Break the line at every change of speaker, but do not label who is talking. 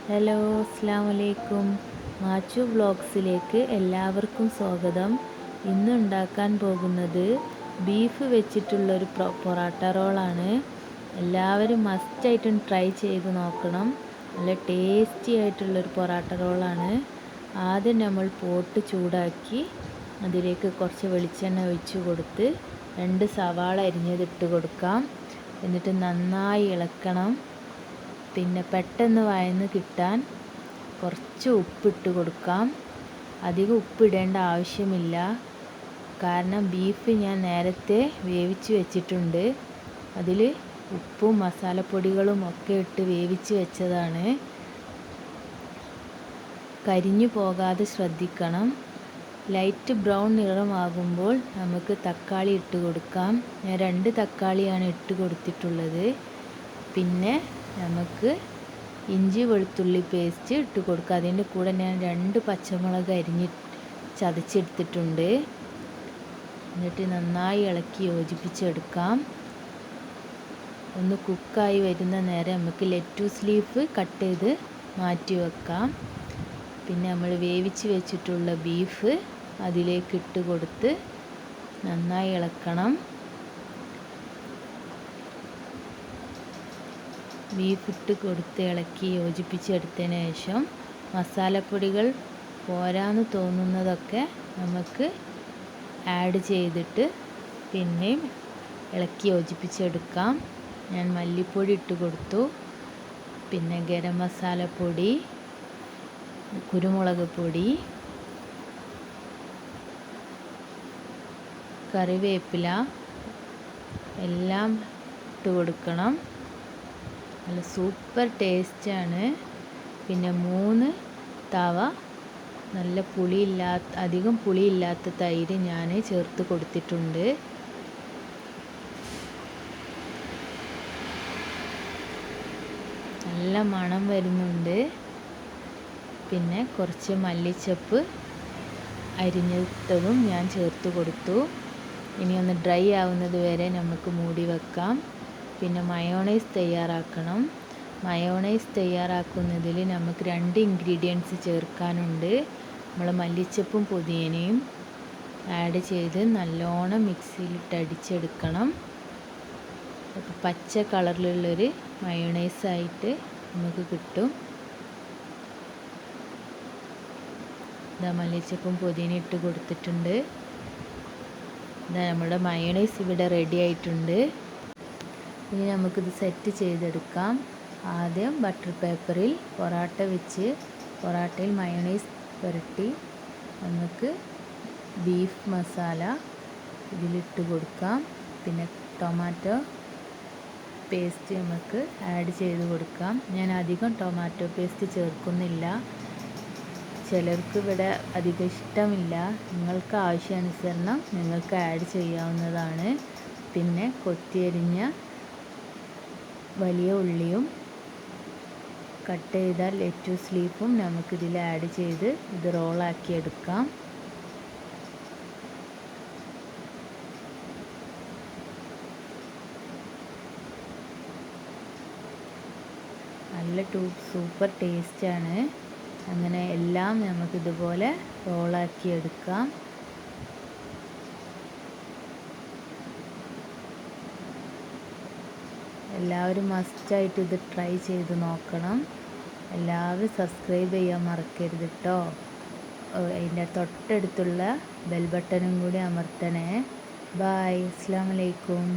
Hello, അസ്സാം വലൈക്കും. മാച്ചു വ്ളോഗ്സിലേക്ക് എല്ലാവർക്കും സ്വാഗതം. ഇന്ന് ഉണ്ടാക്കാൻ പോകുന്നത് ബീഫ് വെച്ചിട്ടുള്ളൊരു പൊറാട്ട റോളാണ്. എല്ലാവരും മസ്റ്റായിട്ടും ട്രൈ ചെയ്ത് നോക്കണം. നല്ല ടേസ്റ്റി ആയിട്ടുള്ളൊരു പൊറാട്ട റോളാണ്. ആദ്യം നമ്മൾ പോട്ട് ചൂടാക്കി അതിലേക്ക് കുറച്ച് വെളിച്ചെണ്ണ ഒഴിച്ച് കൊടുത്ത് 2 സവാള അരിഞ്ഞതിട്ട് കൊടുക്കാം. എന്നിട്ട് നന്നായി ഇളക്കണം. പിന്നെ പെട്ടെന്ന് വഴന്ന് കിട്ടാൻ കുറച്ച് ഉപ്പിട്ട് കൊടുക്കാം. അധികം ഉപ്പിടേണ്ട ആവശ്യമില്ല, കാരണം ബീഫ് ഞാൻ നേരത്തെ വേവിച്ച് വെച്ചിട്ടുണ്ട്. അതിൽ ഉപ്പും മസാലപ്പൊടികളും ഒക്കെ ഇട്ട് വേവിച്ച് വെച്ചതാണ്. കരിഞ്ഞു പോകാതെ ശ്രദ്ധിക്കണം. ലൈറ്റ് ബ്രൗൺ നിറമാകുമ്പോൾ നമുക്ക് തക്കാളി ഇട്ട് കൊടുക്കാം. ഞാൻ 2 തക്കാളിയാണ് ഇട്ട് കൊടുത്തിട്ടുള്ളത്. പിന്നെ നമുക്ക് ഇഞ്ചി വെളുത്തുള്ളി പേസ്റ്റ് ഇട്ട് കൊടുക്കുക. അതിൻ്റെ കൂടെ ഞാൻ 2 പച്ചമുളക് ചതച്ചെടുത്തിട്ടുണ്ട്. എന്നിട്ട് നന്നായി ഇളക്കി യോജിപ്പിച്ചെടുക്കാം. ഒന്ന് കുക്കായി വരുന്ന നേരം നമുക്ക് ലെറ്റൂസ് ലീഫ് കട്ട് ചെയ്ത് മാറ്റി വെക്കാം. പിന്നെ നമ്മൾ വേവിച്ച് വെച്ചിട്ടുള്ള ബീഫ് അതിലേക്ക് ഇട്ട് കൊടുത്ത് നന്നായി ഇളക്കണം. ബീഫ് ഇട്ട് കൊടുത്ത് ഇളക്കി യോജിപ്പിച്ചെടുത്തതിന് ശേഷം മസാലപ്പൊടികൾ പോരാന്ന് തോന്നുന്നതൊക്കെ നമുക്ക് ആഡ് ചെയ്തിട്ട് പിന്നെയും ഇളക്കി യോജിപ്പിച്ചെടുക്കാം. ഞാൻ മല്ലിപ്പൊടി ഇട്ട് കൊടുത്തു. പിന്നെ ഗരം മസാലപ്പൊടി, കുരുമുളക് പൊടി, കറിവേപ്പില എല്ലാം ഇട്ട് കൊടുക്കണം. നല്ല സൂപ്പർ ടേസ്റ്റാണ്. പിന്നെ 3 തവ നല്ല അധികം പുളിയില്ലാത്ത തൈര് ഞാൻ ചേർത്ത് കൊടുത്തിട്ടുണ്ട്. നല്ല മണം വരുന്നുണ്ട്. പിന്നെ കുറച്ച് മല്ലിച്ചപ്പ് അരിഞ്ഞിട്ടതും ഞാൻ ചേർത്ത് കൊടുത്തു. ഇനി ഒന്ന് ഡ്രൈ ആവുന്നത് വരെ നമുക്ക് മൂടി വെക്കാം. പിന്നെ മയോണൈസ് തയ്യാറാക്കണം. മയോണൈസ് തയ്യാറാക്കുന്നതിൽ നമുക്ക് 2 ഇൻഗ്രീഡിയൻസ് ചേർക്കാനുണ്ട്. നമ്മൾ മല്ലിച്ചപ്പും പുതിനയും ആഡ് ചെയ്ത് നല്ലോണം മിക്സിയിലിട്ട് അടിച്ചെടുക്കണം. പച്ച കളറിലുള്ളൊരു മയോണൈസായിട്ട് നമുക്ക് കിട്ടും. ഇതാ മല്ലിച്ചപ്പും പുതിനയും ഇട്ട് കൊടുത്തിട്ടുണ്ട്. ഇതാ നമ്മുടെ മയോണൈസ് ഇവിടെ റെഡി ആയിട്ടുണ്ട്. ഇനി നമുക്കിത് സെറ്റ് ചെയ്തെടുക്കാം. ആദ്യം ബട്ടർ പേപ്പറിൽ പൊറാട്ട വെച്ച് പൊറാട്ടയിൽ മയോണൈസ് പുരട്ടി നമുക്ക് ബീഫ് മസാല ഇതിലിട്ട് കൊടുക്കാം. പിന്നെ ടൊമാറ്റോ പേസ്റ്റ് നമുക്ക് ആഡ് ചെയ്ത് കൊടുക്കാം. ഞാൻ അധികം ടൊമാറ്റോ പേസ്റ്റ് ചേർക്കുന്നില്ല. ചിലർക്ക് ഇവിടെ അധികം ഇഷ്ടമില്ല. നിങ്ങൾക്ക് ആവശ്യാനുസരണം നിങ്ങൾക്ക് ആഡ് ചെയ്യാവുന്നതാണ്. പിന്നെ കൊത്തിയരിഞ്ഞ വലിയ ഉള്ളിയും കട്ട് ചെയ്ത ലെറ്റൂസ് ലീഫും നമുക്കിതിൽ ആഡ് ചെയ്ത് ഇത് റോളാക്കി എടുക്കാം. നല്ല സൂപ്പർ ടേസ്റ്റാണ്. അങ്ങനെ എല്ലാം നമുക്കിതുപോലെ റോളാക്കി എടുക്കാം. എല്ലാവരും മസ്റ്റായിട്ട് ഇത് ട്രൈ ചെയ്ത് നോക്കണം. എല്ലാവരും സബ്സ്ക്രൈബ് ചെയ്യാൻ മറക്കരുത് കേട്ടോ. അതിൻ്റെ തൊട്ടടുത്തുള്ള ബെൽ ബട്ടണും കൂടി അമർത്തണേ. ബായ്, അസ്സലാമു അലൈക്കും.